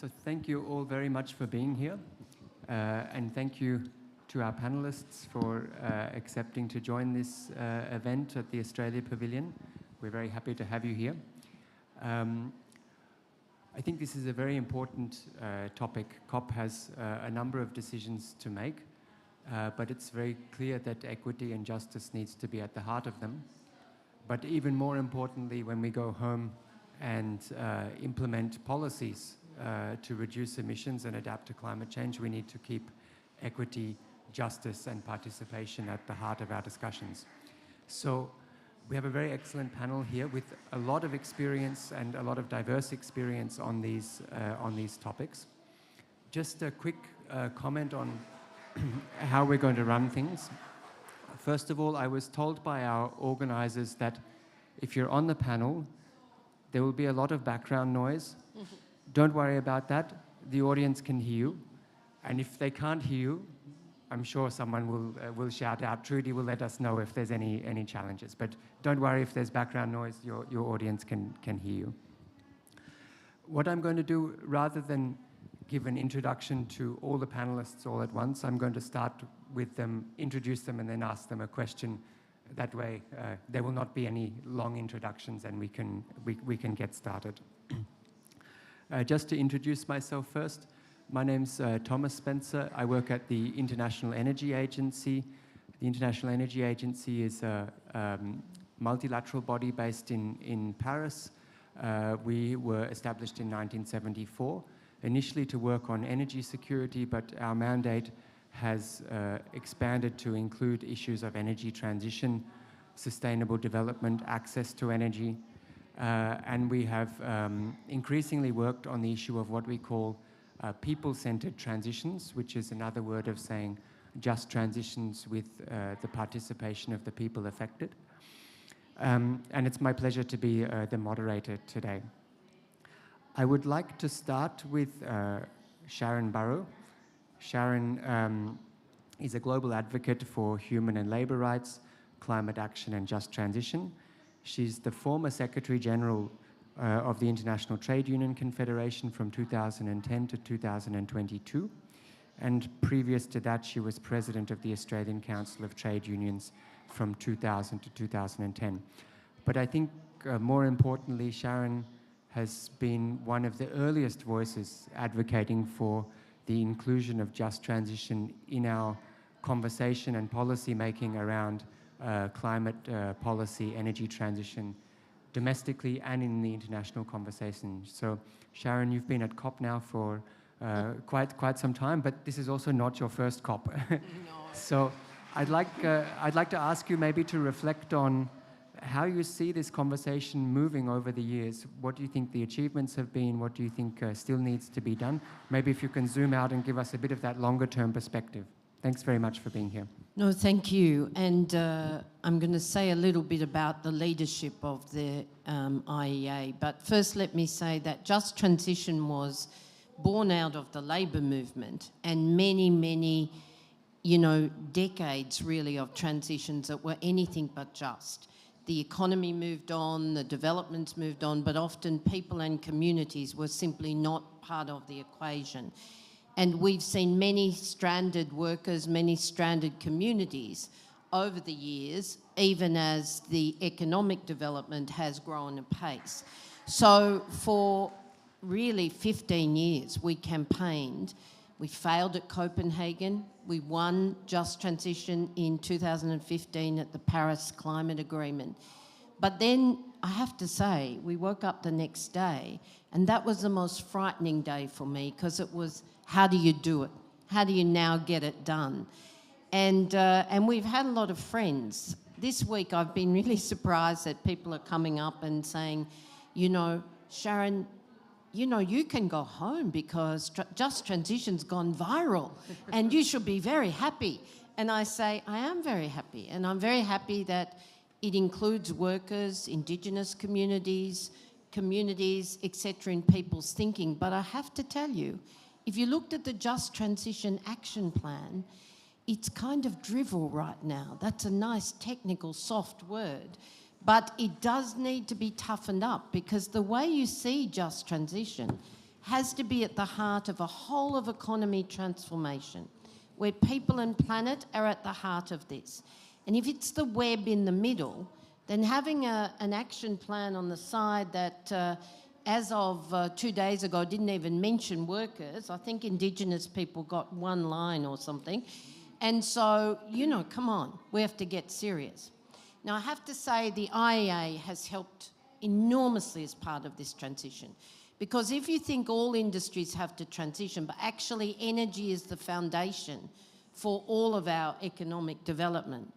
So thank you all very much for being here, and thank you to our panelists for accepting to join this event at the Australia Pavilion. We're very happy to have you here. I think this is a very important topic. COP has a number of decisions to make, but it's very clear that equity and justice needs to be at the heart of them. But even more importantly, when we go home and implement policies to reduce emissions and adapt to climate change, we need to keep equity, justice and participation at the heart of our discussions. So we have a very excellent panel here with a lot of experience and a lot of diverse experience on these topics. Just a quick comment on how we're going to run things. First of all, I was told by our organizers that if you're on the panel, there will be a lot of background noise. Don't worry about that. The audience can hear you. And if they can't hear you, I'm sure someone will shout out. Trudy will let us know if there's any challenges. But don't worry if there's background noise, your audience can hear you. What I'm going to do, rather than give an introduction to all the panelists all at once, I'm going to start with them, introduce them, and then ask them a question. That way, there will not be any long introductions, and we can get started. Just to introduce myself first, my name's Thomas Spencer. I work at the International Energy Agency. The International Energy Agency is a multilateral body based in Paris. We were established in 1974, initially to work on energy security, but our mandate has expanded to include issues of energy transition, sustainable development, access to energy, and we have increasingly worked on the issue of what we call people-centered transitions, which is another word of saying just transitions with the participation of the people affected. And it's my pleasure to be the moderator today. I would like to start with Sharon Burrow. Sharon is a global advocate for human and labour rights, climate action and just transition. She's the former Secretary General of the International Trade Union Confederation from 2010 to 2022. And previous to that, she was President of the Australian Council of Trade Unions from 2000 to 2010. But I think more importantly, Sharon has been one of the earliest voices advocating for the inclusion of just transition in our conversation and policy making around climate policy, energy transition, domestically and in the international conversation. So Sharon, you've been at COP now for quite some time, but this is also not your first COP. No. So I'd like to ask you maybe to reflect on how you see this conversation moving over the years. What do you think the achievements have been? What do you think still needs to be done? Maybe if you can zoom out and give us a bit of that longer term perspective. Thanks very much for being here. No, thank you. And I'm going to say a little bit about the leadership of the IEA. But first, let me say that just transition was born out of the labour movement and many, decades really of transitions that were anything but just. The economy moved on, the developments moved on, but often people and communities were simply not part of the equation. And we've seen many stranded workers, many stranded communities over the years, even as the economic development has grown apace. So for really 15 years, we campaigned. We failed at Copenhagen. We won just transition in 2015 at the Paris Climate Agreement. But then I have to say, we woke up the next day, and that was the most frightening day for me, because it was, how do you do it? How do you now get it done? And we've had a lot of friends. This week I've been really surprised that people are coming up and saying, Sharon, you can go home because Just Transition's gone viral and you should be very happy. And I say, I am very happy. And I'm very happy that it includes workers, indigenous communities, etc. in people's thinking. But I have to tell you, if you looked at the Just Transition Action Plan, it's kind of drivel right now. That's a nice technical soft word. But it does need to be toughened up, because the way you see just transition has to be at the heart of a whole of economy transformation, where people and planet are at the heart of this. And if it's the web in the middle, then having an action plan on the side that, as of 2 days ago, didn't even mention workers. I think Indigenous people got one line or something. And so, you know, come on, we have to get serious. Now, I have to say the IEA has helped enormously as part of this transition. Because if you think all industries have to transition, but actually energy is the foundation for all of our economic development,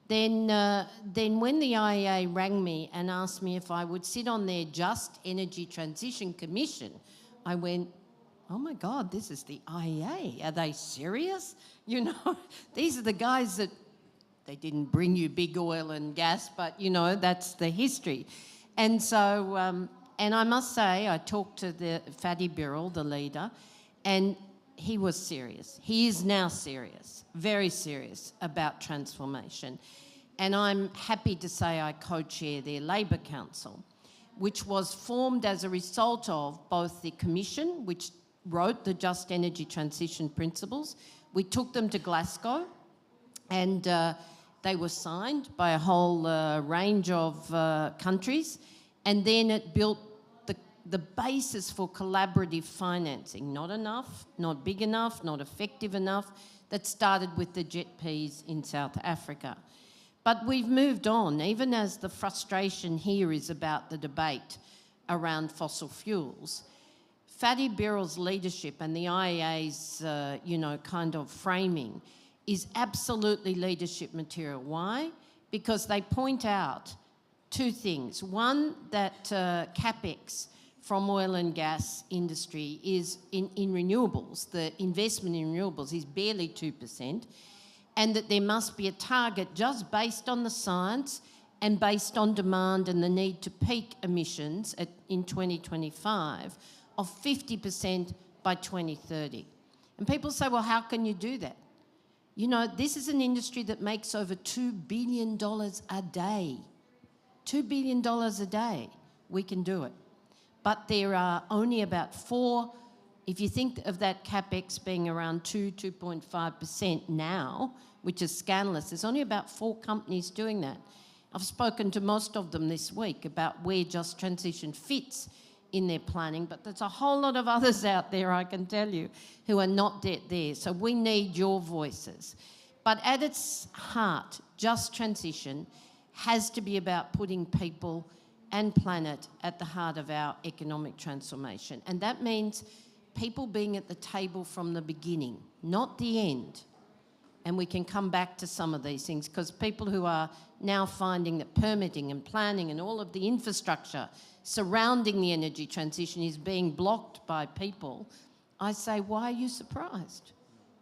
then when the IEA rang me and asked me if I would sit on their Just Energy Transition Commission, I went, oh my God, this is the IEA. Are they serious? You know, these are the guys that, they didn't bring you big oil and gas, but, you know, that's the history. And so, and I must say, I talked to the Fatty Birrell, the leader, and he was serious. He is now serious, very serious about transformation. And I'm happy to say I co-chair their Labour Council, which was formed as a result of both the Commission, which wrote the Just Energy Transition Principles. We took them to Glasgow, and they were signed by a whole range of countries, and then it built the basis for collaborative financing. Not enough, not big enough, not effective enough. That started with the JETPs in South Africa. But we've moved on, even as the frustration here is about the debate around fossil fuels. Fatty Birrell's leadership and the IEA's, you know, kind of framing is absolutely leadership material. Why? Because they point out two things. One, that CapEx from oil and gas industry is in renewables, the investment in renewables is barely 2%, and that there must be a target just based on the science and based on demand and the need to peak emissions in 2025 of 50% by 2030. And people say, well, how can you do that? You know, this is an industry that makes over $2 billion a day. $2 billion a day. We can do it. But there are only about 4, if you think of that CapEx being around 2.5% now, which is scandalous, there's only about 4 companies doing that. I've spoken to most of them this week about where Just Transition fits in their planning, but there's a whole lot of others out there, I can tell you, who are not yet there. So we need your voices. But at its heart, Just Transition has to be about putting people and planet at the heart of our economic transformation. And that means people being at the table from the beginning, not the end. And we can come back to some of these things, because people who are now finding that permitting and planning and all of the infrastructure surrounding the energy transition is being blocked by people, I say, why are you surprised?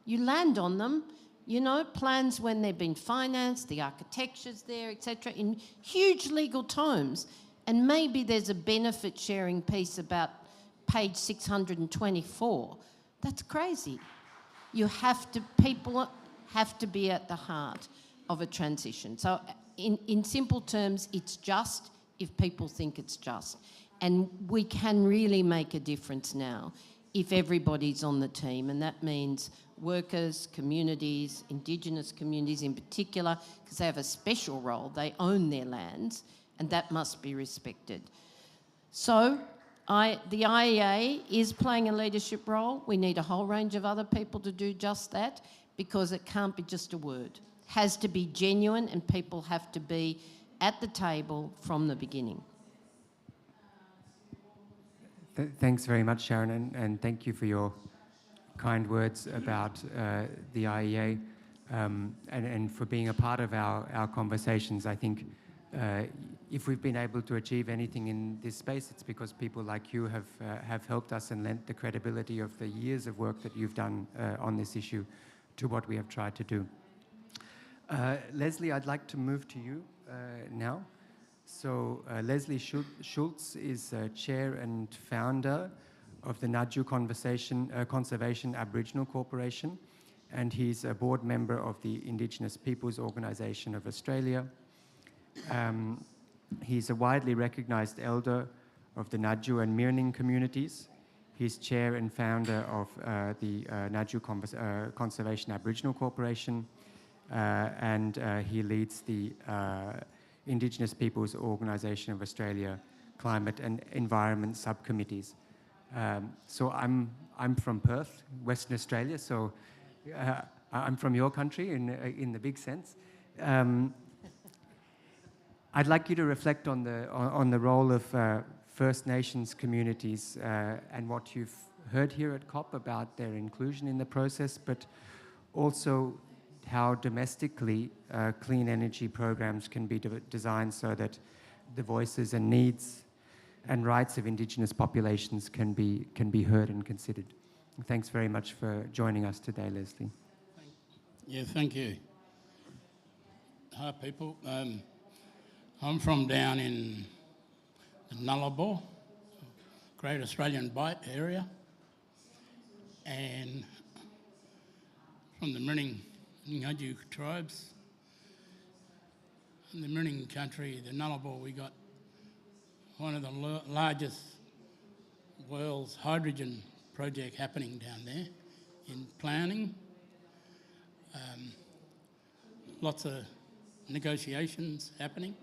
You land on them, you know, plans when they've been financed, the architecture's there, etc., in huge legal tomes. And maybe there's a benefit sharing piece about page 624. That's crazy. You have to, people have to be at the heart of a transition. So in simple terms, it's just if people think it's just. And we can really make a difference now if everybody's on the team, and that means workers, communities, Indigenous communities in particular, because they have a special role. They own their lands, and that must be respected. So the IEA is playing a leadership role. We need a whole range of other people to do just that, because it can't be just a word. It has to be genuine, and people have to be at the table from the beginning. Thanks very much, Sharon, and thank you for your kind words about the IEA and for being a part of our conversations. I think if we've been able to achieve anything in this space, it's because people like you have helped us and lent the credibility of the years of work that you've done on this issue to what we have tried to do. Leslie, I'd like to move to you now. So Leslie Schultz is chair and founder of the Ngadju Conservation Aboriginal Corporation, and he's a board member of the Indigenous Peoples Organisation of Australia. He's a widely recognised elder of the Ngadju and Mirning communities. He's chair and founder of the Ngadju Conservation Aboriginal Corporation, and he leads the Indigenous Peoples Organisation of Australia Climate and Environment Subcommittees. So I'm from Perth, Western Australia, so I'm from your country in the big sense. I'd like you to reflect on the role of First Nations communities and what you've heard here at COP about their inclusion in the process, but also how domestically clean energy programs can be designed so that the voices and needs and rights of Indigenous populations can be heard and considered. Thanks very much for joining us today, Leslie. Yeah, thank you. Hi, people. I'm from down in the Nullarbor, Great Australian Bight area, and from the Mirning Ngadju tribes. In the Mirning country, the Nullarbor, we got one of the largest world's hydrogen project happening down there in planning. Lots of negotiations happening.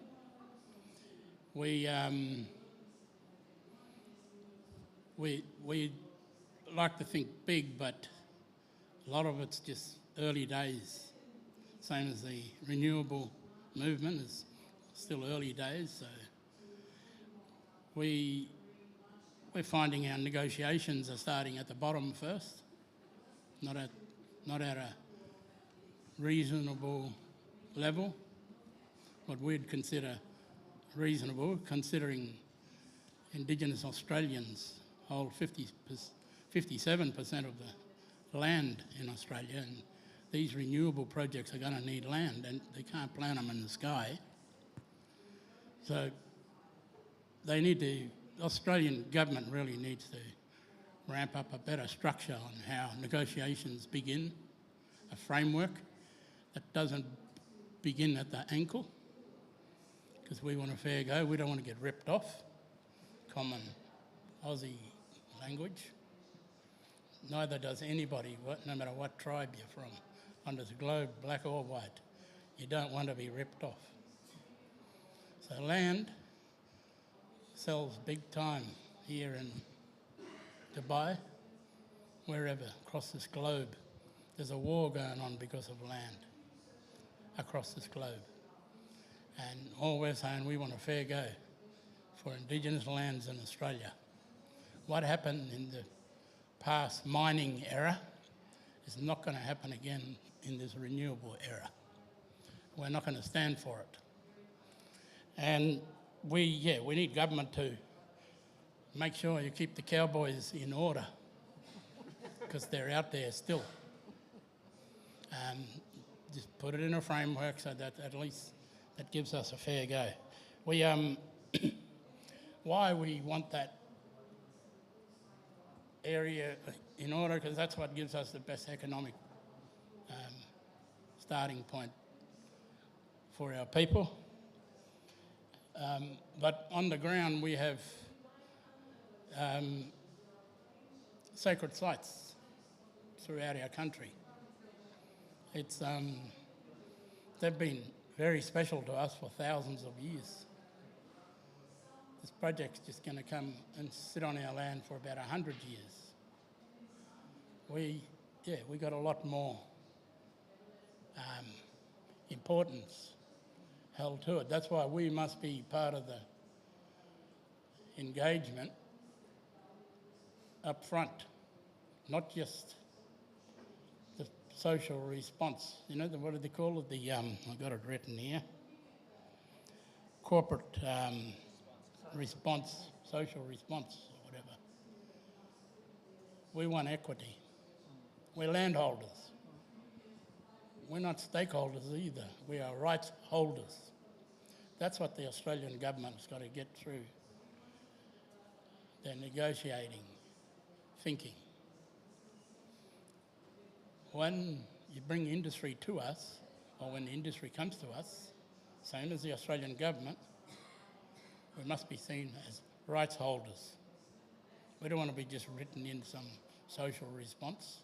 We like to think big, but a lot of it's just early days. Same as the renewable movement is still early days. So we're finding our negotiations are starting at the bottom first, not at a reasonable level, what we'd consider reasonable, considering Indigenous Australians hold 57% of the land in Australia, and these renewable projects are going to need land, and they can't plant them in the sky. So the Australian government really needs to ramp up a better structure on how negotiations begin, a framework that doesn't begin at the ankle, because we want a fair go. We don't want to get ripped off. Common Aussie language. Neither does anybody, no matter what tribe you're from, on this globe, black or white. You don't want to be ripped off. So land sells big time here in Dubai, wherever, across this globe. There's a war going on because of land across this globe. And all we're saying, we want a fair go for Indigenous lands in Australia. What happened in the past mining era is not going to happen again in this renewable era. We're not going to stand for it. And we need government to make sure you keep the cowboys in order, because they're out there still. Just put it in a framework so that at least that gives us a fair go. We why we want that area in order, because that's what gives us the best economic starting point for our people. But on the ground we have sacred sites throughout our country. It's they've been very special to us for thousands of years. This project's just going to come and sit on our land for about 100 years. We got a lot more importance held to it. That's why we must be part of the engagement up front, not just the social response. You know, what do they call it? I've got it written here. Corporate response, social response, or whatever. We want equity. We're landholders. We're not stakeholders either. We are rights holders. That's what the Australian government's got to get through their negotiating thinking. When you bring industry to us, or when the industry comes to us, same as the Australian government, we must be seen as rights holders. We don't want to be just written in some social response.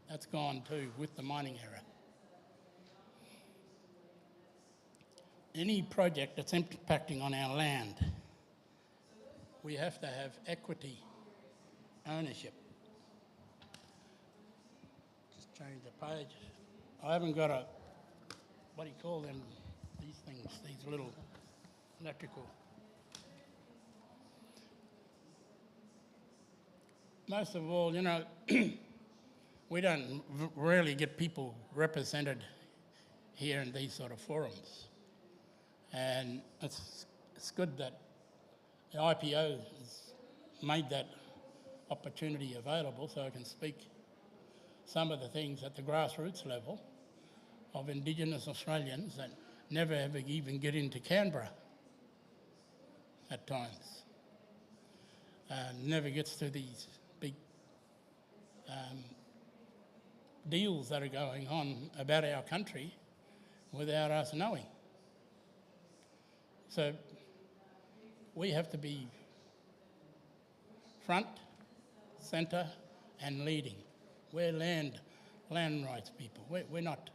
That's gone too with the mining era. Any project that's impacting on our land, we have to have equity ownership. Just change the page. I haven't got a, what do you call them, these things, these little electrical. Most of all, you know, we don't rarely get people represented here in these sort of forums. And it's good that the IPO has made that opportunity available so I can speak some of the things at the grassroots level of Indigenous Australians that never ever even get into Canberra at times. Never gets to these big deals that are going on about our country without us knowing. So we have to be front, centre and leading. We're land rights people. We're not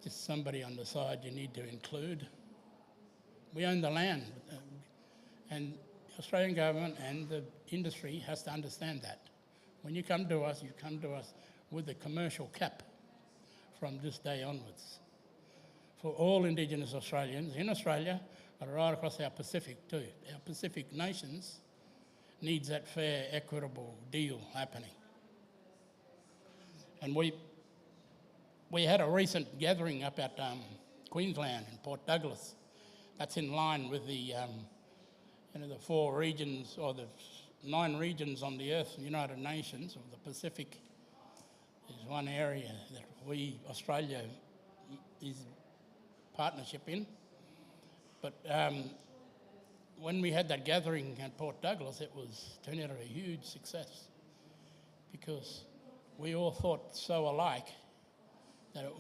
just somebody on the side you need to include. We own the land, and the Australian government and the industry has to understand that. When you come to us with a commercial cap from this day onwards. For all Indigenous Australians in Australia, but right across our Pacific too. Our Pacific nations needs that fair, equitable deal happening. And we had a recent gathering up at Queensland in Port Douglas. That's in line with the the 4 regions or the 9 regions on the Earth, United Nations, of the Pacific is one area that we, Australia, is partnership in. But when we had that gathering at Port Douglas, it turned out a huge success because we all thought so alike that it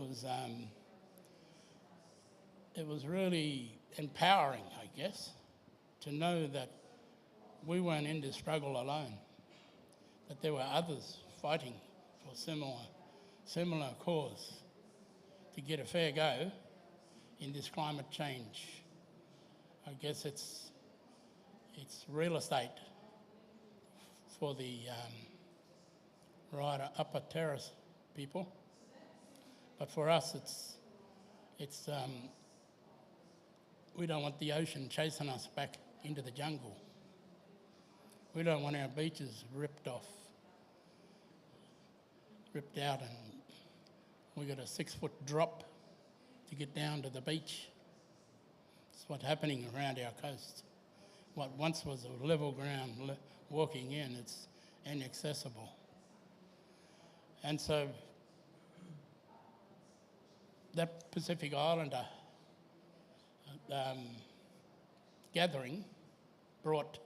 was really empowering, I guess, to know that we weren't in this struggle alone, that there were others fighting for similar cause to get a fair go in this climate change. I guess it's real estate for the right upper terrace people, but for us it's we don't want the ocean chasing us back into the jungle. We don't want our beaches ripped out, and we got a 6-foot drop to get down to the beach. It's what's happening around our coast. What once was a level ground walking in, it's inaccessible. And so that Pacific Islander gathering brought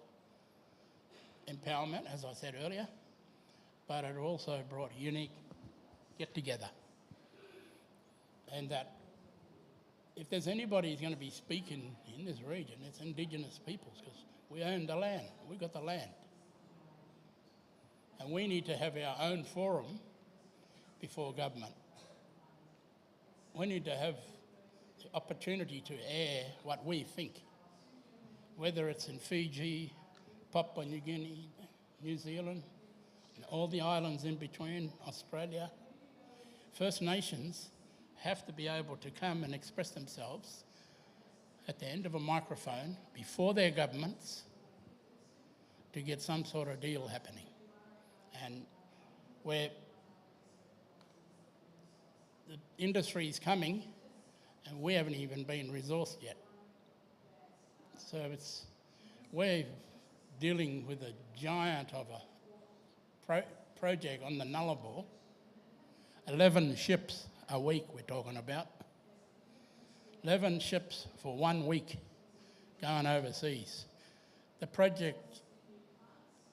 empowerment, as I said earlier, but it also brought unique get-together. And that if there's anybody who's going to be speaking in this region, it's Indigenous peoples, because we own the land. We've got the land. And we need to have our own forum before government. We need to have the opportunity to air what we think, whether it's in Fiji, Papua New Guinea, New Zealand, and all the islands in between, Australia. First Nations have to be able to come and express themselves at the end of a microphone before their governments to get some sort of deal happening. And where the industry is coming and we haven't even been resourced yet. So we're dealing with a giant of a project on the Nullarbor. 11 ships a week we're talking about. 11 ships for 1 week going overseas. The project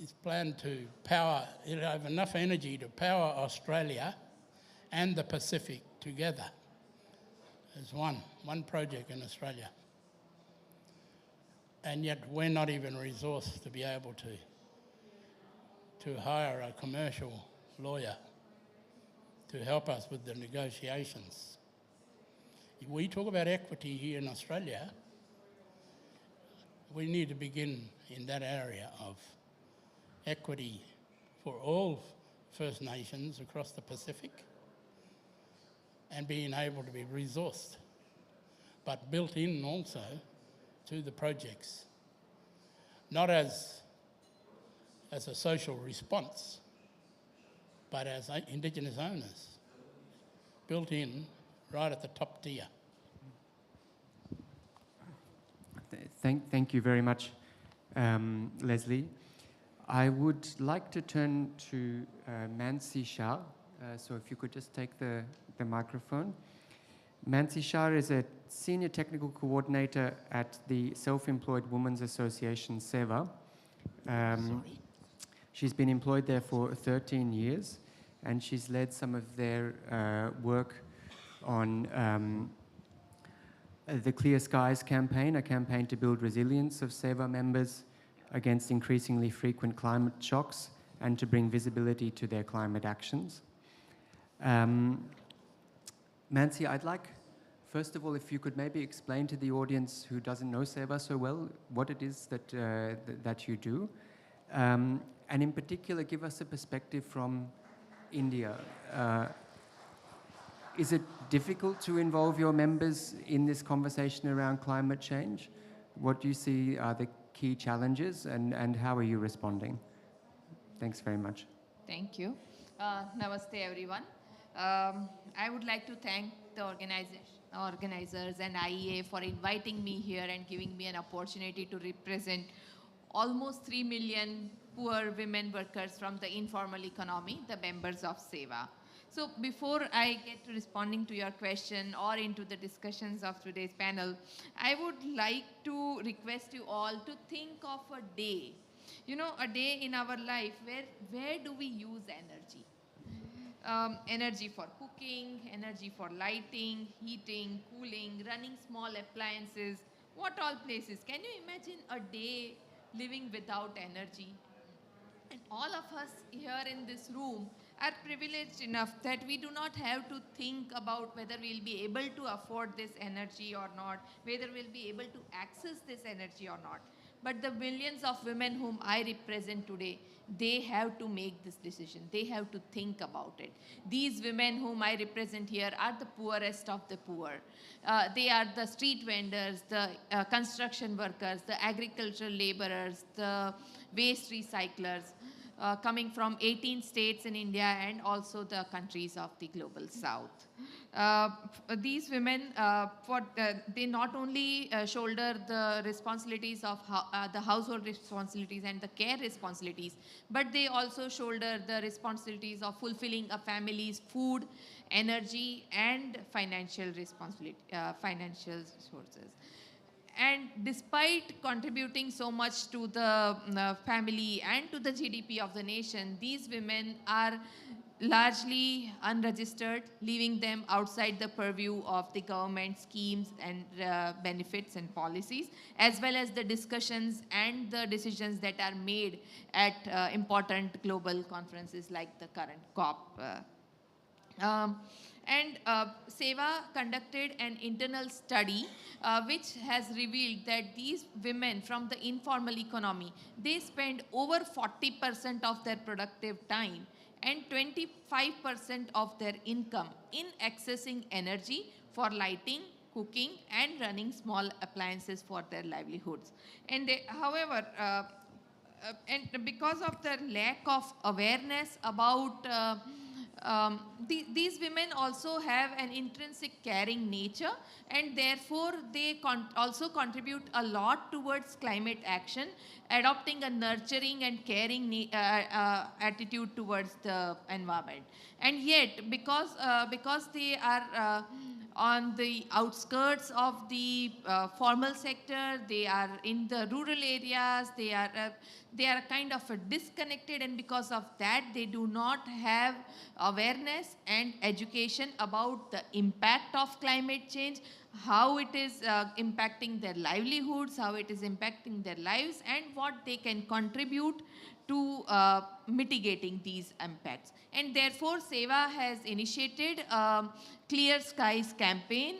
is planned to power, it'll have enough energy to power Australia and the Pacific together as one project in Australia. And yet we're not even resourced to be able to to hire a commercial lawyer to help us with the negotiations. We talk about equity here in Australia. We need to begin in that area of equity for all First Nations across the Pacific and being able to be resourced, but built in also to the projects, not as a social response, but as Indigenous owners, built in right at the top tier. Thank you very much, Leslie. I would like to turn to Mansi Shah. So if you could just take the microphone. Mansi Shah is a Senior Technical Coordinator at the Self-Employed Women's Association, SEVA. She's been employed there for 13 years, and she's led some of their work on the Clear Skies campaign, a campaign to build resilience of SEVA members against increasingly frequent climate shocks and to bring visibility to their climate actions. Mansi, I'd like, first of all, if you could maybe explain to the audience who doesn't know SEVA so well, what it is that you do, and in particular, give us a perspective from India. Is it difficult to involve your members in this conversation around climate change? What do you see are the key challenges, and how are you responding? Thanks very much. Thank you. Namaste, everyone. I would like to thank the organizers and IEA for inviting me here and giving me an opportunity to represent almost 3 million poor women workers from the informal economy, the members of SEVA. So before I get to responding to your question or into the discussions of today's panel, I would like to request you all to think of a day, a day in our life where do we use energy? Energy for cooking, energy for lighting, heating, cooling, running small appliances, what all places. Can you imagine a day living without energy? And all of us here in this room are privileged enough that we do not have to think about whether we'll be able to afford this energy or not, whether we'll be able to access this energy or not. But the millions of women whom I represent today, they have to make this decision. They have to think about it. These women whom I represent here are the poorest of the poor. They are the street vendors, the construction workers, the agricultural laborers, the waste recyclers, coming from 18 states in India and also the countries of the global south. These women, they not only shoulder the responsibilities of the household responsibilities and the care responsibilities, but they also shoulder the responsibilities of fulfilling a family's food, energy, and financial responsibility, financial sources. And despite contributing so much to the family and to the GDP of the nation, these women are largely unregistered, leaving them outside the purview of the government schemes and benefits and policies, as well as the discussions and the decisions that are made at important global conferences like the current COP. SEVA conducted an internal study which has revealed that these women from the informal economy, they spend over 40% of their productive time and 25% of their income in accessing energy for lighting, cooking, and running small appliances for their livelihoods. And they, however, and because of the lack of awareness about these women also have an intrinsic caring nature, and therefore they also contribute a lot towards climate action, adopting a nurturing and caring attitude towards the environment. And yet, because they are on the outskirts of the formal sector, they are in the rural areas, they are kind of disconnected, and because of that they do not have awareness and education about the impact of climate change, how it is impacting their livelihoods, how it is impacting their lives, and what they can contribute to mitigating these impacts. And therefore, SEWA has initiated Clear Skies campaign.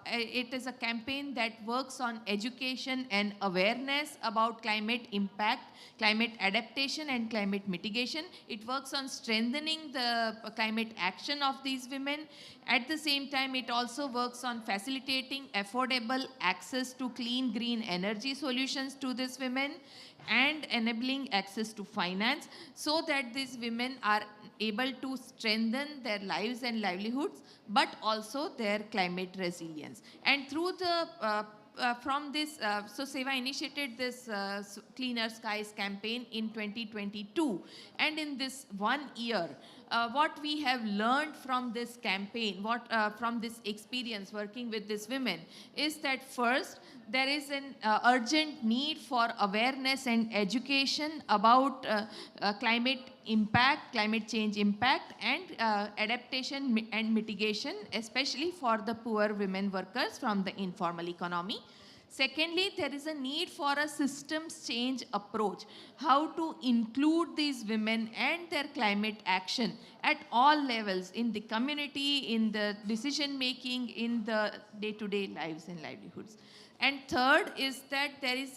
It is a campaign that works on education and awareness about climate impact, climate adaptation, and climate mitigation. It works on strengthening the climate action of these women. At the same time, it also works on facilitating affordable access to clean green energy solutions to these women and enabling access to finance, so that these women are able to strengthen their lives and livelihoods, but also their climate resilience. And through the from this, so SEWA initiated this Cleaner Skies campaign in 2022. And in this 1 year, what we have learned from this campaign, from this experience working with these women, is that first, there is an urgent need for awareness and education about climate impact, climate change impact, and adaptation and mitigation, especially for the poor women workers from the informal economy. Secondly, there is a need for a systems change approach, how to include these women and their climate action at all levels, in the community, in the decision making, in the day-to-day lives and livelihoods. And third is that there is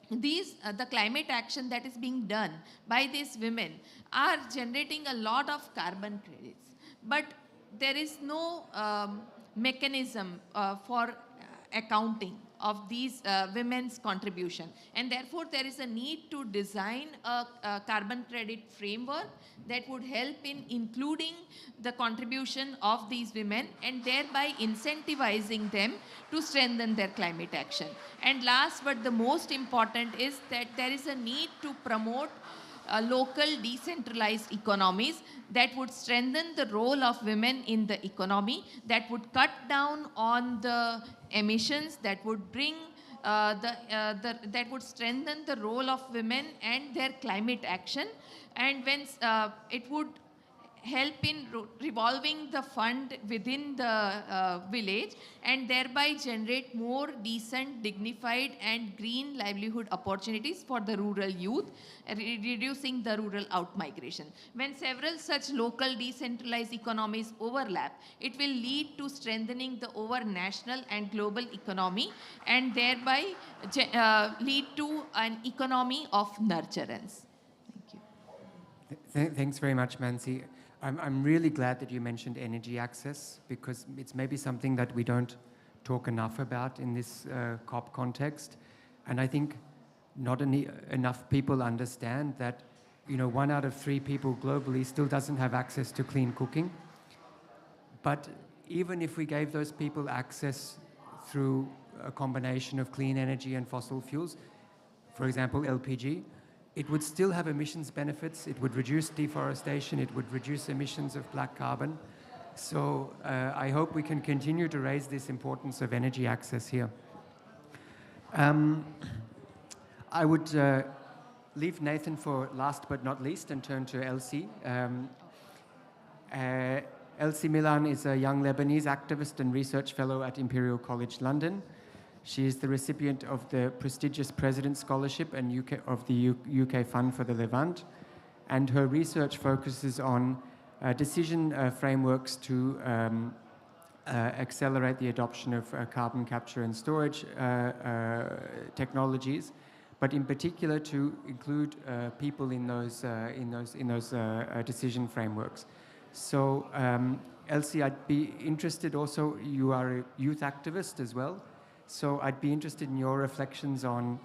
the climate action that is being done by these women are generating a lot of carbon credits, but there is no mechanism for accounting of these women's contribution. And therefore, there is a need to design a carbon credit framework that would help in including the contribution of these women and thereby incentivizing them to strengthen their climate action. And last but the most important is that there is a need to promote local decentralized economies that would strengthen the role of women in the economy, that would cut down on the emissions, that would bring that would strengthen the role of women and their climate action, and when it would help in revolving the fund within the village and thereby generate more decent, dignified and green livelihood opportunities for the rural youth, reducing the rural out-migration. When several such local decentralized economies overlap, it will lead to strengthening the over-national and global economy and thereby lead to an economy of nurturance. Thank you. Thanks very much, Mansi. I'm really glad that you mentioned energy access, because it's maybe something that we don't talk enough about in this COP context. And I think not enough people understand that, 1 out of 3 people globally still doesn't have access to clean cooking. But even if we gave those people access through a combination of clean energy and fossil fuels, for example, LPG, it would still have emissions benefits. It would reduce deforestation. It would reduce emissions of black carbon. So I hope we can continue to raise this importance of energy access here. I would leave Nathan for last but not least and turn to Elsie. Elsie Milan is a young Lebanese activist and research fellow at Imperial College London. She is the recipient of the prestigious President's Scholarship and of the UK Fund for the Levant, and her research focuses on decision frameworks to accelerate the adoption of carbon capture and storage technologies, but in particular to include people in those decision frameworks. So, Elsie, I'd be interested also. You are a youth activist as well. So I'd be interested in your reflections on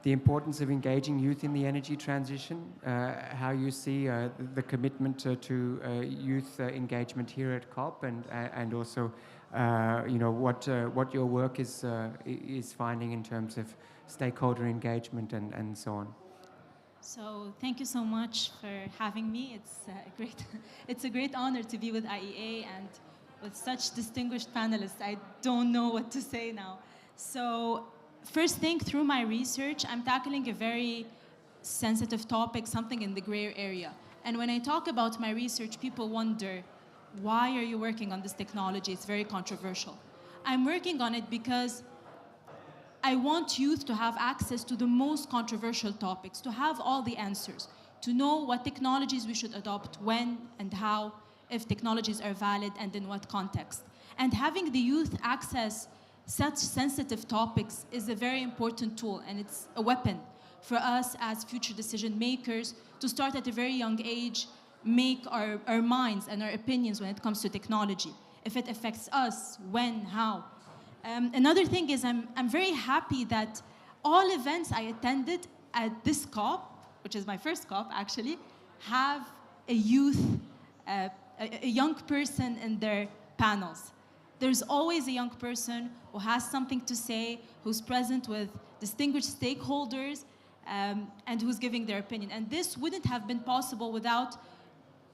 the importance of engaging youth in the energy transition, how you see the commitment to youth engagement here at COP, and also what your work is finding in terms of stakeholder engagement and so on. So thank you so much for having me. It's a great honor to be with IEA and with such distinguished panelists. I don't know what to say now. So first thing, through my research, I'm tackling a very sensitive topic, something in the gray area. And when I talk about my research, people wonder, why are you working on this technology? It's very controversial. I'm working on it because I want youth to have access to the most controversial topics, to have all the answers, to know what technologies we should adopt, when and how, if technologies are valid, and in what context. And having the youth access such sensitive topics is a very important tool, and it's a weapon for us as future decision makers to start at a very young age, make our minds and our opinions when it comes to technology, if it affects us, when, how. Another thing is I'm very happy that all events I attended at this COP, which is my first COP actually, have a youth, a young person in their panels. There's always a young person who has something to say, who's present with distinguished stakeholders, and who's giving their opinion. And this wouldn't have been possible without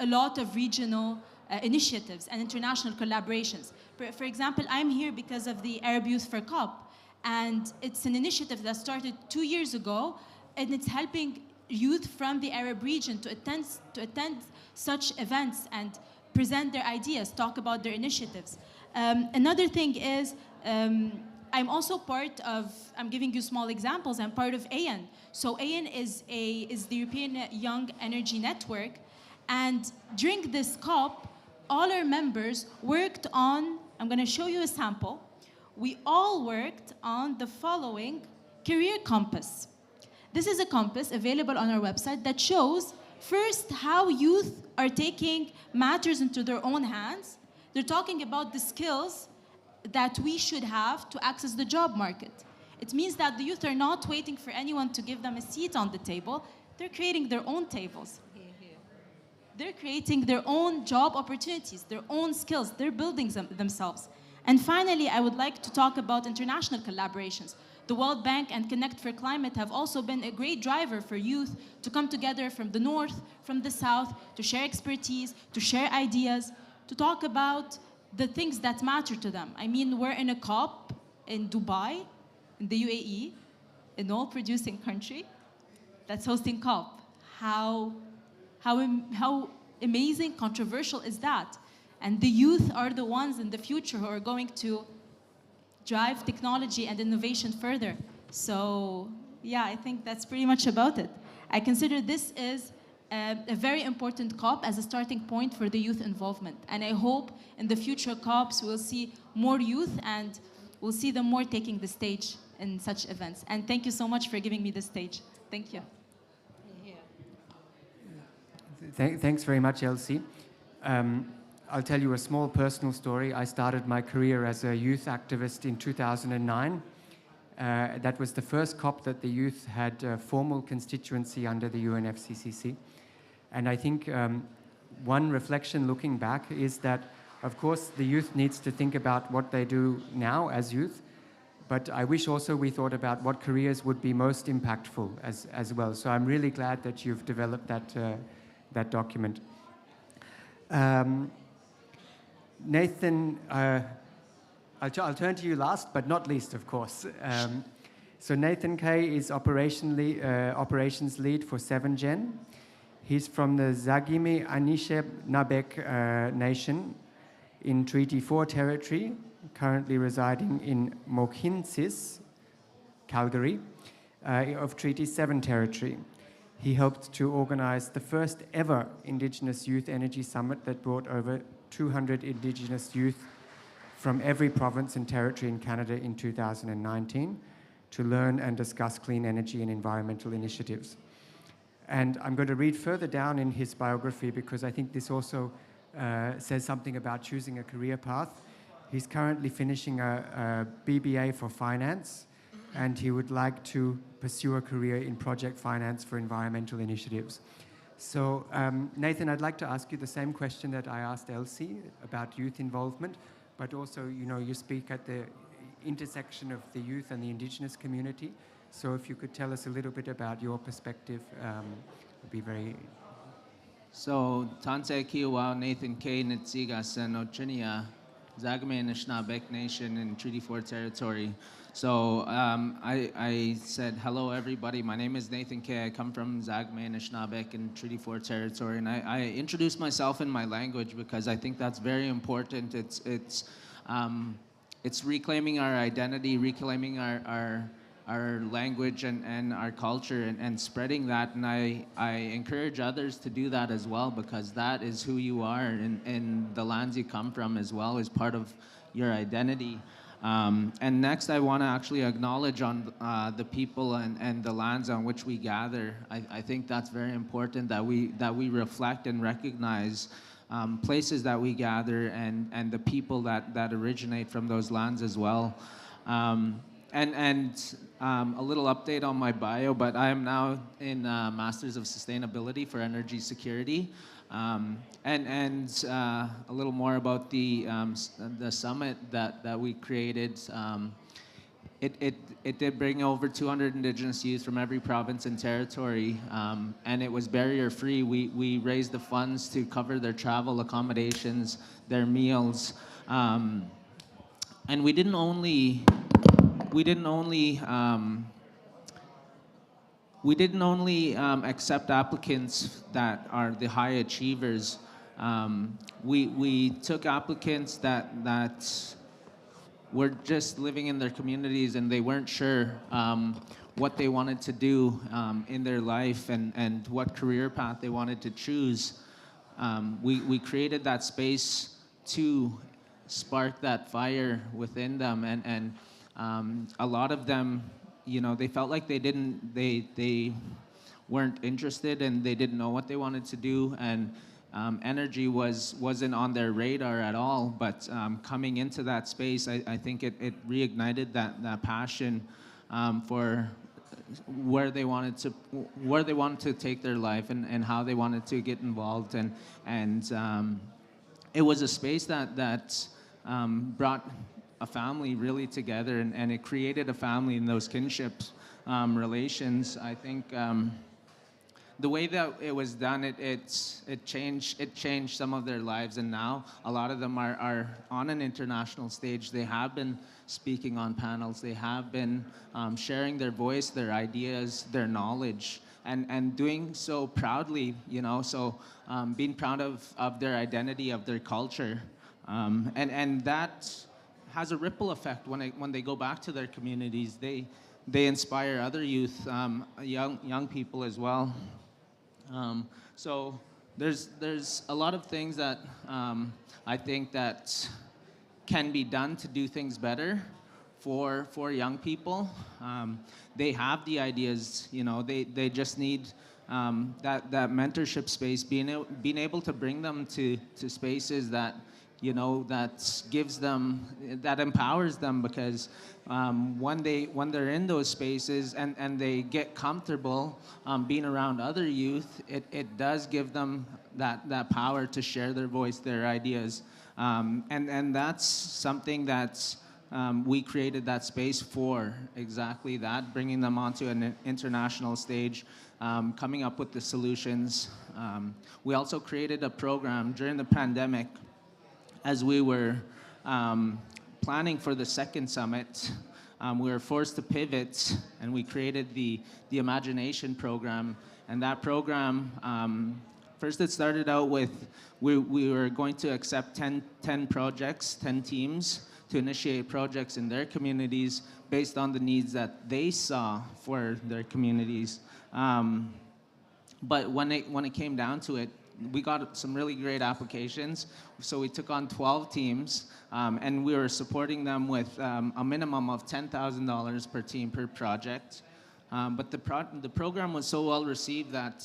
a lot of regional initiatives and international collaborations. For example, I'm here because of the Arab Youth for COP, and it's an initiative that started 2 years ago, and it's helping youth from the Arab region to attend such events and present their ideas, talk about their initiatives. Another thing is, I'm also part of, I'm giving you small examples, I'm part of AN. So AN is the European Young Energy Network, and during this COP, all our members worked on, I'm going to show you a sample. We all worked on the following career compass. This is a compass available on our website that shows, first, how youth are taking matters into their own hands. They're talking about the skills that we should have to access the job market. It means that the youth are not waiting for anyone to give them a seat on the table. They're creating their own tables. They're creating their own job opportunities, their own skills. They're building themselves. And finally, I would like to talk about international collaborations. The World Bank and Connect for Climate have also been a great driver for youth to come together from the north, from the south, to share expertise, to share ideas, to talk about the things that matter to them. I mean, we're in a COP in Dubai, in the UAE, an oil-producing country that's hosting COP. How amazing, controversial is that? And the youth are the ones in the future who are going to drive technology and innovation further. So yeah, I think that's pretty much about it. I consider this is a very important COP as a starting point for the youth involvement. And I hope in the future COPs we'll see more youth and we'll see them more taking the stage in such events. And thank you so much for giving me the stage. Thank you. Thanks very much, Elsie. I'll tell you a small personal story. I started my career as a youth activist in 2009. That was the first COP that the youth had a formal constituency under the UNFCCC. And I think one reflection looking back is that, of course, the youth needs to think about what they do now as youth, but I wish also we thought about what careers would be most impactful as well. So I'm really glad that you've developed that document. Nathan, I'll turn to you last, but not least, of course. So Nathan Kay is operations lead for 7Gen. He's from the Zagime Anishinabek Nation in Treaty 4 territory, currently residing in Mohkinstsis, Calgary, of Treaty 7 territory. He helped to organize the first ever Indigenous Youth Energy Summit that brought over 200 Indigenous youth from every province and territory in Canada in 2019 to learn and discuss clean energy and environmental initiatives. And I'm going to read further down in his biography because I think this also says something about choosing a career path. He's currently finishing a BBA for finance, and he would like to pursue a career in project finance for environmental initiatives. So, Nathan, I'd like to ask you the same question that I asked Elsie about youth involvement, but also, you know, you speak at the intersection of the youth and the Indigenous community. So if you could tell us a little bit about your perspective, would be very... So, Tanse Kiwa, Nathan K. Nitsiga Senochinia, Zagame and Anishinaabe Nation in Treaty 4 territory. So I said, hello everybody, my name is Nathan Kay. I come from Zagame and Anishinaabe in Treaty 4 territory. And I introduced myself in my language because I think that's very important. It's reclaiming our identity, reclaiming our language and our culture and spreading that. And I encourage others to do that as well, because that is who you are, and the lands you come from as well is part of your identity. And next, I want to actually acknowledge on the people and the lands on which we gather. I think that's very important that we reflect and recognize places that we gather and the people that originate from those lands as well. A little update on my bio, but I am now in Masters of Sustainability for Energy Security. A little more about the summit that we created. It did bring over 200 Indigenous youth from every province and territory, and it was barrier-free. We raised the funds to cover their travel accommodations, their meals, and we didn't only accept applicants that are the high achievers. We took applicants that were just living in their communities and they weren't sure what they wanted to do in their life and what career path they wanted to choose. We created that space to spark that fire within them, and a lot of them, they felt like they weren't interested and they didn't know what they wanted to do, and energy wasn't on their radar at all. But coming into that space, I think it reignited that passion for where they wanted to take their life and how they wanted to get involved, and it was a space that brought a family really together, and it created a family in those kinships relations. I think the way that it was done, it changed some of their lives, and now a lot of them are on an international stage. They have been speaking on panels. They have been sharing their voice, their ideas, their knowledge, and doing so proudly. So being proud of their identity, of their culture, and that has a ripple effect when they go back to their communities. They inspire other youth, young people as well. So there's a lot of things that I think that can be done to do things better for young people. They have the ideas, they just need that mentorship space, being able to bring them to spaces that that gives them, that empowers them, because when they're in those spaces and they get comfortable being around other youth, it does give them that power to share their voice, their ideas, and that's something that we created that space for, exactly that, bringing them onto an international stage, coming up with the solutions. We also created a program during the pandemic. As we were planning for the second summit, we were forced to pivot, and we created the Imagination program. And that program, first it started out with, we were going to accept 10 projects, 10 teams to initiate projects in their communities based on the needs that they saw for their communities. But when it came down to it, we got some really great applications, so we took on 12 teams, and we were supporting them with a minimum of $10,000 per team per project. But the program was so well received that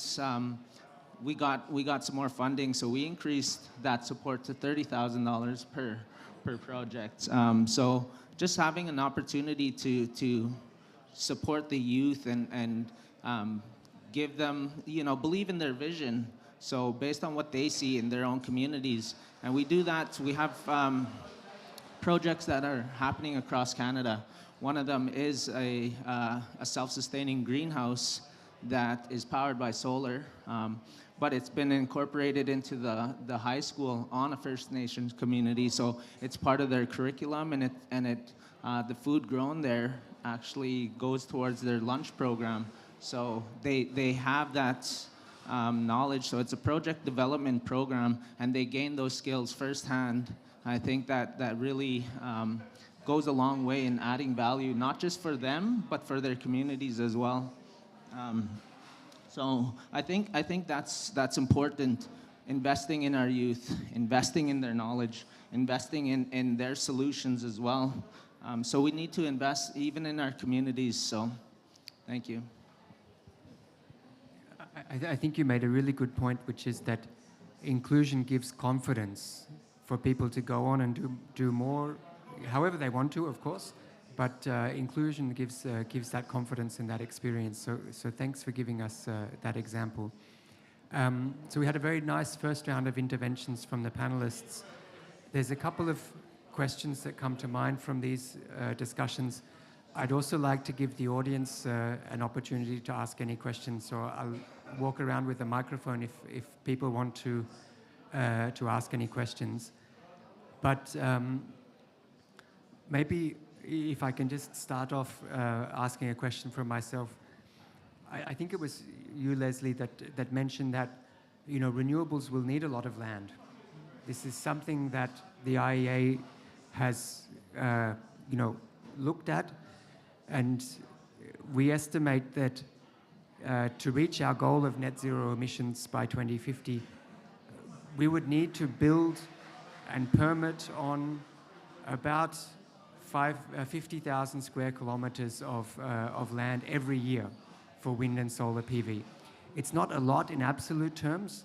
we got some more funding, so we increased that support to $30,000 per project. So just having an opportunity to support the youth and give them, believe in their vision. So based on what they see in their own communities. And we do that. We have projects that are happening across Canada. One of them is a self-sustaining greenhouse that is powered by solar. but it's been incorporated into the high school on a First Nations community. So it's part of their curriculum, and the food grown there actually goes towards their lunch program. So they have that knowledge. So it's a project development program, and they gain those skills firsthand. I think that really goes a long way in adding value, not just for them, but for their communities as well. So I think that's important. Investing in our youth, investing in their knowledge, investing in their solutions as well. So we need to invest even in our communities. So thank you. I think you made a really good point, which is that inclusion gives confidence for people to go on and do more, however they want to, of course. But inclusion gives that confidence and that experience. So thanks for giving us that example. So we had a very nice first round of interventions from the panelists. There's a couple of questions that come to mind from these discussions. I'd also like to give the audience an opportunity to ask any questions. So I'll walk around with a microphone if people want to ask any questions. But maybe if I can just start off asking a question for myself. I think it was you, Leslie, that mentioned that renewables will need a lot of land. This is something that the IEA has looked at, and we estimate that to reach our goal of net zero emissions by 2050, we would need to build and permit on about 50,000 square kilometers of land every year for wind and solar PV. It's not a lot in absolute terms,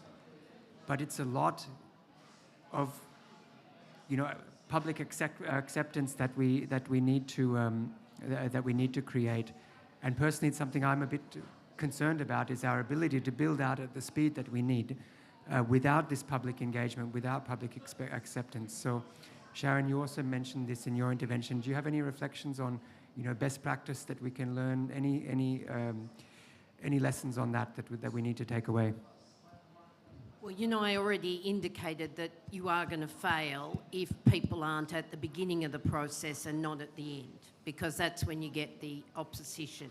but it's a lot of public acceptance that we need to create. And personally, it's something I'm a bit concerned about, is our ability to build out at the speed that we need without this public engagement, without public acceptance. So Sharon, you also mentioned this in your intervention. Do you have any reflections on, best practice that we can learn? Any lessons on that we need to take away? Well, I already indicated that you are going to fail if people aren't at the beginning of the process and not at the end, because that's when you get the opposition.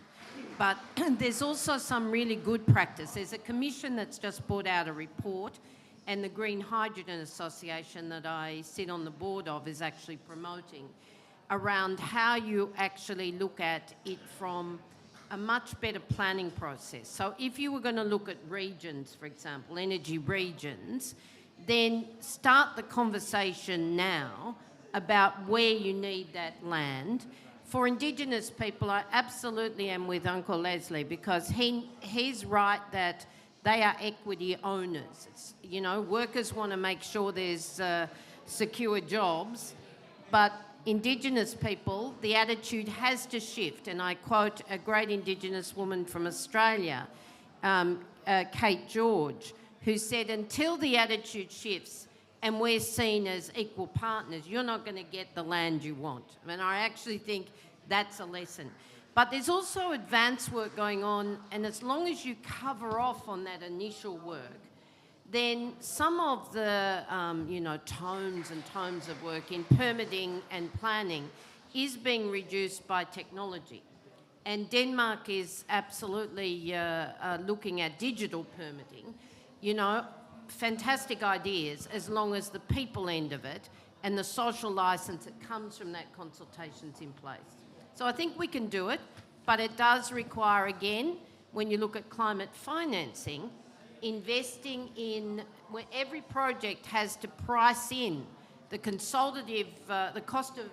But there's also some really good practice. There's a commission that's just brought out a report, and the Green Hydrogen Association that I sit on the board of is actually promoting around how you actually look at it from a much better planning process. So if you were going to look at regions, for example, energy regions, then start the conversation now about where you need that land. For Indigenous people, I absolutely am with Uncle Leslie, because he's right that they are equity owners. Workers want to make sure there's secure jobs, but Indigenous people, the attitude has to shift. And I quote a great Indigenous woman from Australia, Kate George, who said, until the attitude shifts and we're seen as equal partners, you're not going to get the land you want. And I actually think that's a lesson. But there's also advanced work going on, and as long as you cover off on that initial work, then some of the tones and tomes of work in permitting and planning is being reduced by technology. And Denmark is absolutely looking at digital permitting. Fantastic ideas, as long as the people end of it and the social licence that comes from that consultation's in place. So I think we can do it, but it does require, again, when you look at climate financing, investing in where every project has to price in the consultative, the cost of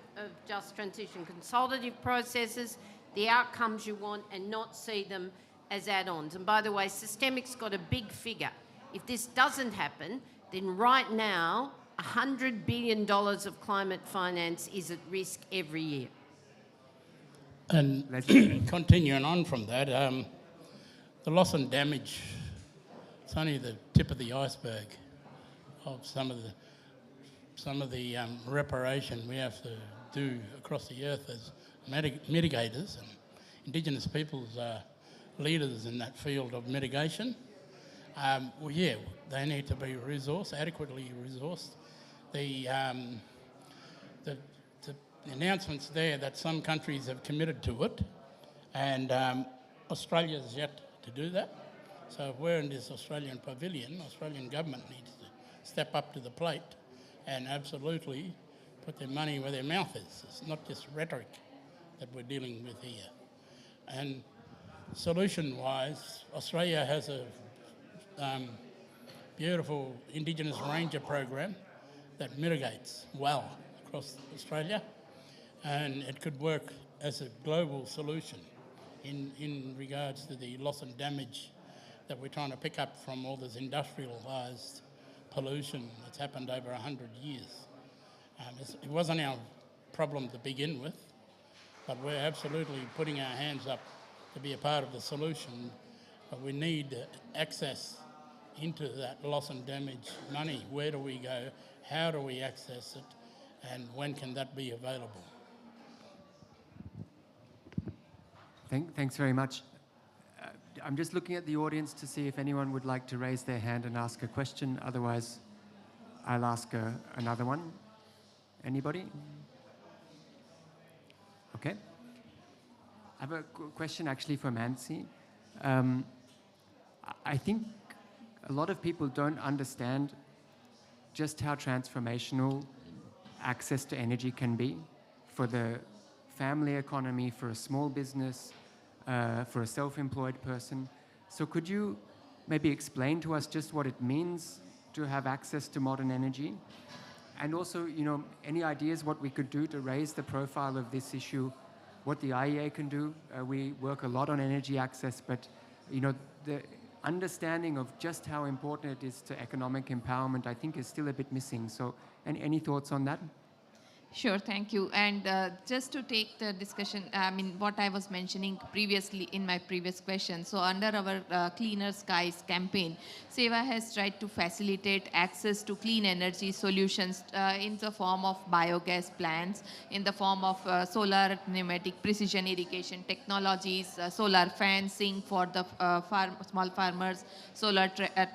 just transition, consultative processes, the outcomes you want, and not see them as add-ons. And by the way, Systemic's got a big figure. If this doesn't happen, then right now, $100 billion of climate finance is at risk every year. And continuing on from that, the loss and damage, it's only the tip of the iceberg of some of the reparation we have to do across the earth as mitigators, and Indigenous peoples are leaders in that field of mitigation. Well, yeah, they need to be adequately resourced. The announcements there that some countries have committed to it, and Australia's yet to do that. So if we're in this Australian pavilion, Australian government needs to step up to the plate and absolutely put their money where their mouth is. It's not just rhetoric that we're dealing with here. And solution-wise, Australia has a beautiful Indigenous Ranger program that mitigates well across Australia, and it could work as a global solution in regards to the loss and damage that we're trying to pick up from all this industrialised pollution that's happened over 100 years. It wasn't our problem to begin with, but we're absolutely putting our hands up to be a part of the solution, but we need access into that loss and damage money. Where do we go? How do we access it? And when can that be available? Thanks very much. I'm just looking at the audience to see if anyone would like to raise their hand and ask a question. Otherwise, I'll ask another one. Anybody? Okay. I have a question actually for Nancy. I think a lot of people don't understand just how transformational access to energy can be for the family economy, for a small business, for a self-employed person. So could you maybe explain to us just what it means to have access to modern energy? And also, any ideas what we could do to raise the profile of this issue, what the IEA can do? We work a lot on energy access, but, the understanding of just how important it is to economic empowerment, I think, is still a bit missing. So any thoughts on that? Sure, thank you. And just to take the discussion, what I was mentioning previously in my previous question. So under our Cleaner Skies campaign, SEWA has tried to facilitate access to clean energy solutions in the form of biogas plants, in the form of solar pneumatic precision irrigation technologies, solar fencing for the small farmers, solar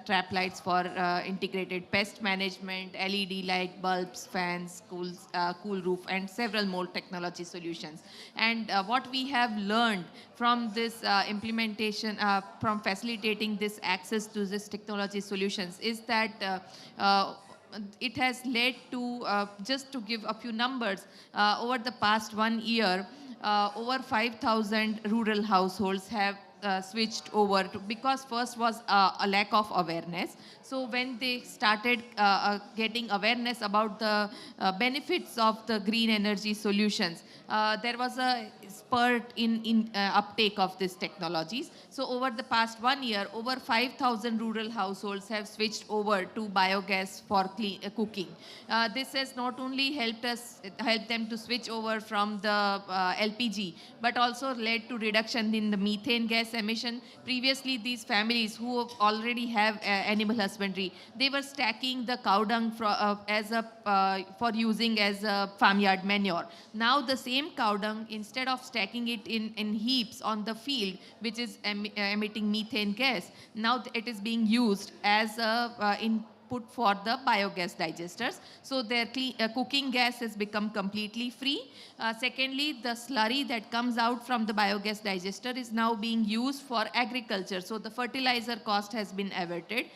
trap lights for integrated pest management, LED light bulbs, fans, cool roof, and several more technology solutions. And what we have learned from this implementation, from facilitating this access to this technology solutions is that it has led to, just to give a few numbers, over the past 1 year, over 5,000 rural households have switched over to, because first was a lack of awareness. So when they started getting awareness about the benefits of the green energy solutions, there was a spurt in uptake of these technologies. So over the past 1 year, over 5,000 rural households have switched over to biogas for cooking. This has not only helped them to switch over from the LPG, but also led to reduction in the methane gas emission. Previously, these families who already have animal husbandry, they were stacking the cow dung for using as a farmyard manure. Now the same cow dung, instead of stacking it in heaps on the field, which is emitting methane gas, now it is being used as a input for the biogas digesters. So their cooking gas has become completely free. Secondly, the slurry that comes out from the biogas digester is now being used for agriculture. So the fertilizer cost has been averted.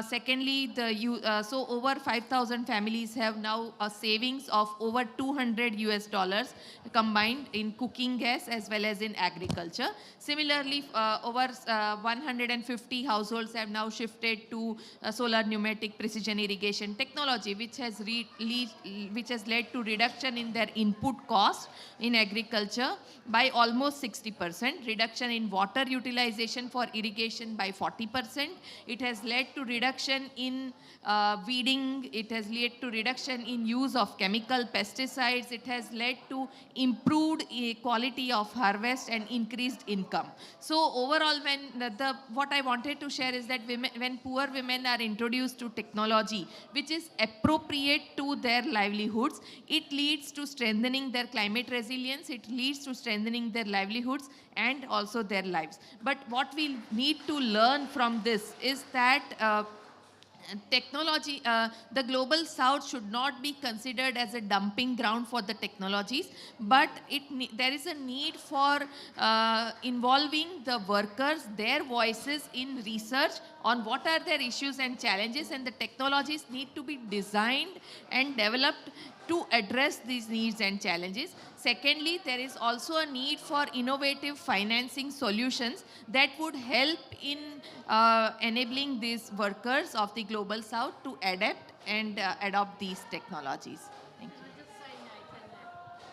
Secondly, so over 5,000 families have now a savings of over $200 combined in cooking gas as well as in agriculture. Similarly, over 150 households have now shifted to solar pneumatic precision irrigation technology, which has led to reduction in their input cost in agriculture by almost 60%, reduction in water utilization for irrigation by 40%. It has led to reduction in weeding. It has led to reduction in use of chemical pesticides. It has led to improved quality of harvest and increased income. So overall, what I wanted to share is that when poor women are introduced to to technology which is appropriate to their livelihoods, it leads to strengthening their climate resilience, it leads to strengthening their livelihoods and also their lives. But what we need to learn from this is that technology, the global south should not be considered as a dumping ground for the technologies, but there is a need for involving the workers, their voices in research on what are their issues and challenges, and the technologies need to be designed and developed to address these needs and challenges. Secondly, there is also a need for innovative financing solutions that would help in enabling these workers of the global south to adapt and adopt these technologies. Thank you.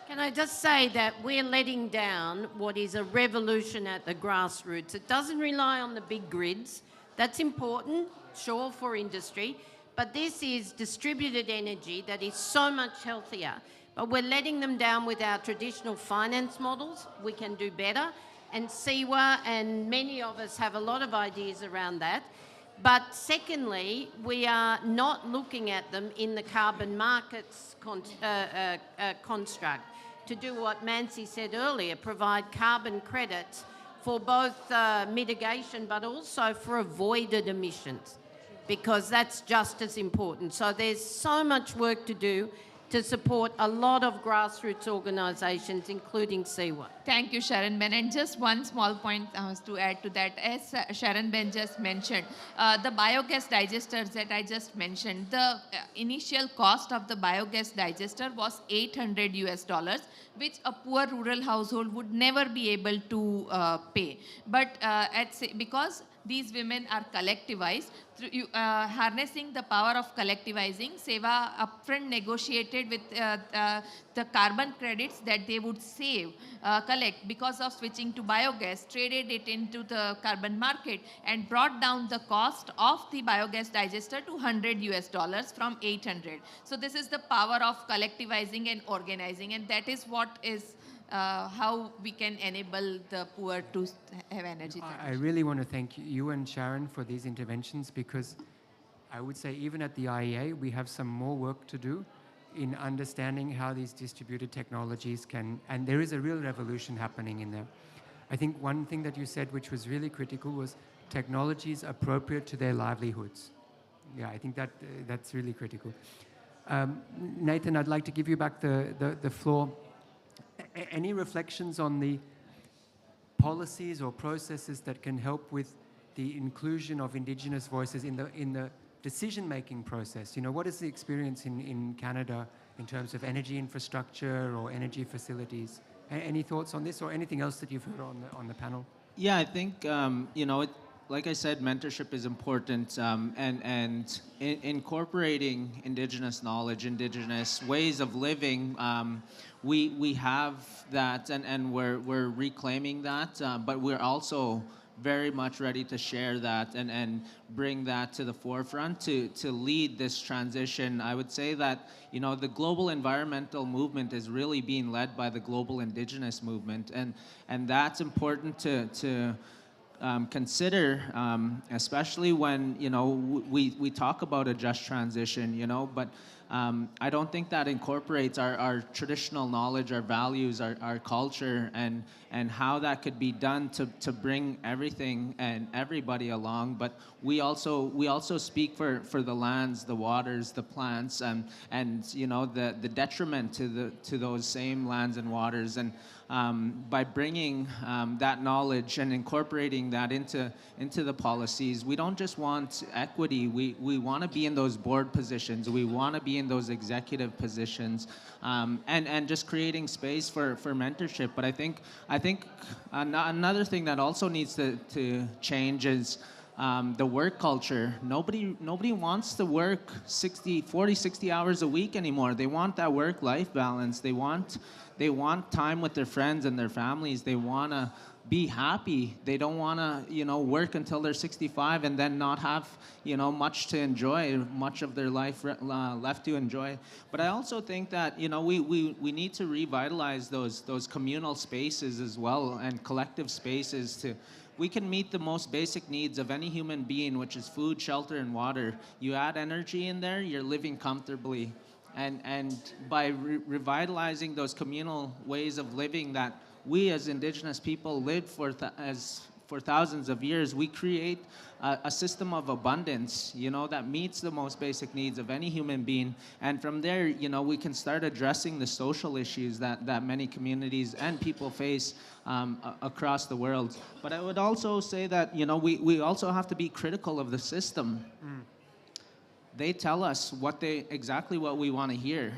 Can I just say that we're letting down what is a revolution at the grassroots. It doesn't rely on the big grids. That's important, sure, for industry, but this is distributed energy that is so much healthier. But we're letting them down with our traditional finance models. We can do better. And SEWA and many of us have a lot of ideas around that. But secondly, we are not looking at them in the carbon markets construct to do what Mansi said earlier, provide carbon credits for both mitigation but also for avoided emissions, because that's just as important. So there's so much work to do to support a lot of grassroots organisations, including SEWA. Thank you, Sharon Ben. And just one small point to add to that. As Sharon Ben just mentioned, the biogas digesters that I just mentioned, the initial cost of the biogas digester was $800, which a poor rural household would never be able to pay. But because these women are collectivized, through harnessing the power of collectivizing, SEWA upfront negotiated with the carbon credits that they would collect because of switching to biogas, traded it into the carbon market and brought down the cost of the biogas digester to $100 from 800. So this is the power of collectivizing and organizing, and that is what is how we can enable the poor to have energy. I really want to thank you and Sharon for these interventions, because I would say even at the IEA, we have some more work to do in understanding how these distributed technologies can, and there is a real revolution happening in there. I think one thing that you said, which was really critical, was technologies appropriate to their livelihoods. Yeah, I think that's really critical. Nathan, I'd like to give you back the floor. Any reflections on the policies or processes that can help with the inclusion of Indigenous voices in the decision-making process? You know, what is the experience in Canada in terms of energy infrastructure or energy facilities? Any thoughts on this or anything else that you've heard on the panel? Yeah, I think, like I said, mentorship is important, and incorporating Indigenous knowledge, Indigenous ways of living. We have that, and we're reclaiming that, but we're also very much ready to share that and bring that to the forefront to lead this transition. I would say that, the global environmental movement is really being led by the global Indigenous movement, and that's important to consider, especially when, we talk about a just transition, but I don't think that incorporates our traditional knowledge, our values, our culture, and how that could be done to bring everything and everybody along. But we also speak for the lands, the waters, the plants, and the detriment to those same lands and waters. And by bringing that knowledge and incorporating that into the policies, we don't just want equity. We want to be in those board positions. We want to be in those executive positions, and just creating space for mentorship. But I think another thing that also needs to change is the work culture. Nobody wants to work 40, 60 hours a week anymore. They want that work-life balance. They want time with their friends and their families. They want to be happy. They don't want to, work until they're 65 and then not have, much to enjoy, much of their life left to enjoy. But I also think that, we need to revitalize those communal spaces as well, and collective spaces we can meet the most basic needs of any human being, which is food, shelter, and water. You add energy in there, you're living comfortably. And by revitalizing those communal ways of living that we as Indigenous people lived for thousands of years, we create a system of abundance, that meets the most basic needs of any human being. And from there, we can start addressing the social issues that many communities and people face across the world. But I would also say that, we also have to be critical of the system. They tell us exactly what we want to hear.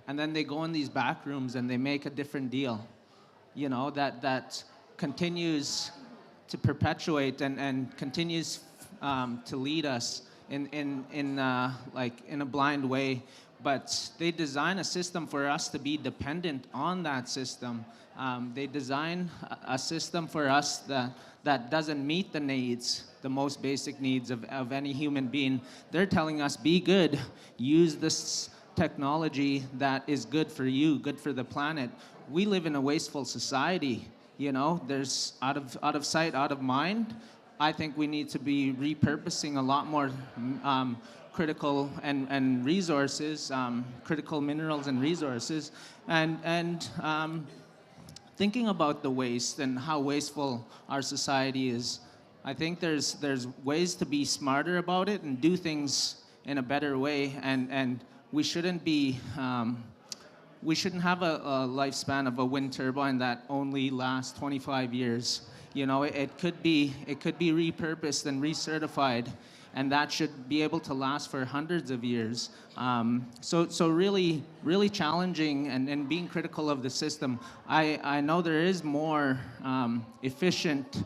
And then they go in these back rooms and they make a different deal, that continues to perpetuate and continues to lead us in a blind way. But they design a system for us to be dependent on that system. They design a system for us that doesn't meet the needs, the most basic needs of any human being. They're telling us, be good, use this technology that is good for you, good for the planet. We live in a wasteful society. There's out of sight, out of mind. I think we need to be repurposing a lot more critical and resources, critical minerals and resources, and thinking about the waste and how wasteful our society is. I think there's ways to be smarter about it and do things in a better way, and we shouldn't have a lifespan of a wind turbine that only lasts 25 years. It could be repurposed and recertified, and that should be able to last for hundreds of years. So really challenging and being critical of the system. I know there is more efficient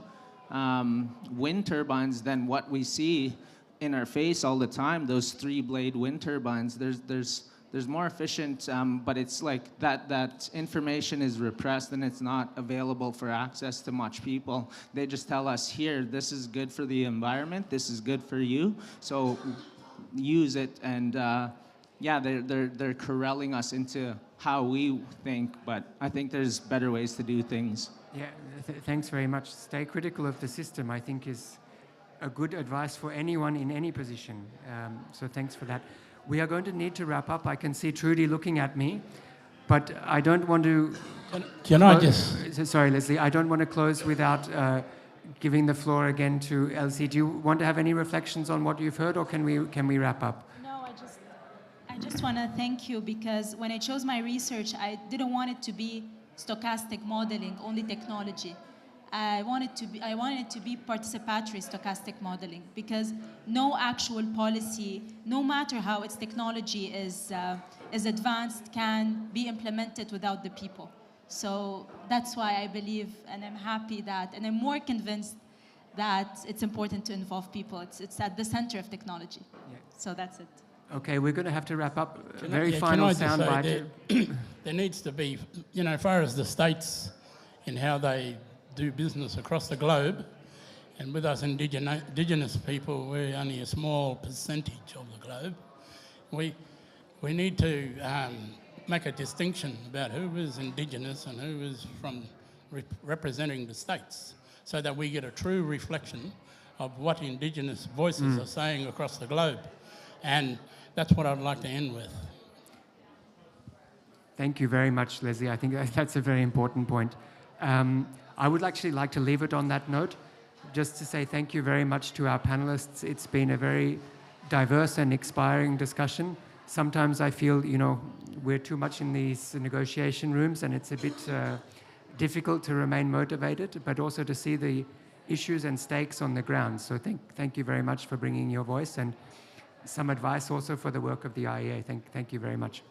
wind turbines than what we see in our face all the time. Those 3-blade wind turbines. There's more efficient, but it's like that information is repressed and it's not available for access to much people. They just tell us, here, this is good for the environment, this is good for you, so use it. And they're corralling us into how we think, but I think there's better ways to do things. Yeah, thanks very much. Stay critical of the system, I think, is a good advice for anyone in any position. So thanks for that. We are going to need to wrap up. I can see Trudy looking at me, but I don't want to... Can I just... Sorry, Leslie. I don't want to close without giving the floor again to Elsie. Do you want to have any reflections on what you've heard, or can we wrap up? No, I just want to thank you, because when I chose my research, I didn't want it to be stochastic modeling, only technology. I wanted to be participatory stochastic modeling, because no actual policy, no matter how its technology is advanced, can be implemented without the people. So that's why I believe, and I'm happy that, and I'm more convinced that it's important to involve people. It's at the center of technology. Yeah. So that's it. Okay, we're going to have to wrap up. Final soundbite. There needs to be, as far as the states and how they do business across the globe, and with us indigenous people, we're only a small percentage of the globe. We need to make a distinction about who is indigenous and who is from representing the states, so that we get a true reflection of what indigenous voices are saying across the globe. And that's what I'd like to end with. Thank you very much, Leslie. I think that's a very important point. I would actually like to leave it on that note, just to say thank you very much to our panelists. It's been a very diverse and inspiring discussion. Sometimes I feel, we're too much in these negotiation rooms, and it's a bit difficult to remain motivated, but also to see the issues and stakes on the ground. So thank you very much for bringing your voice, and some advice also for the work of the IEA. Thank you very much.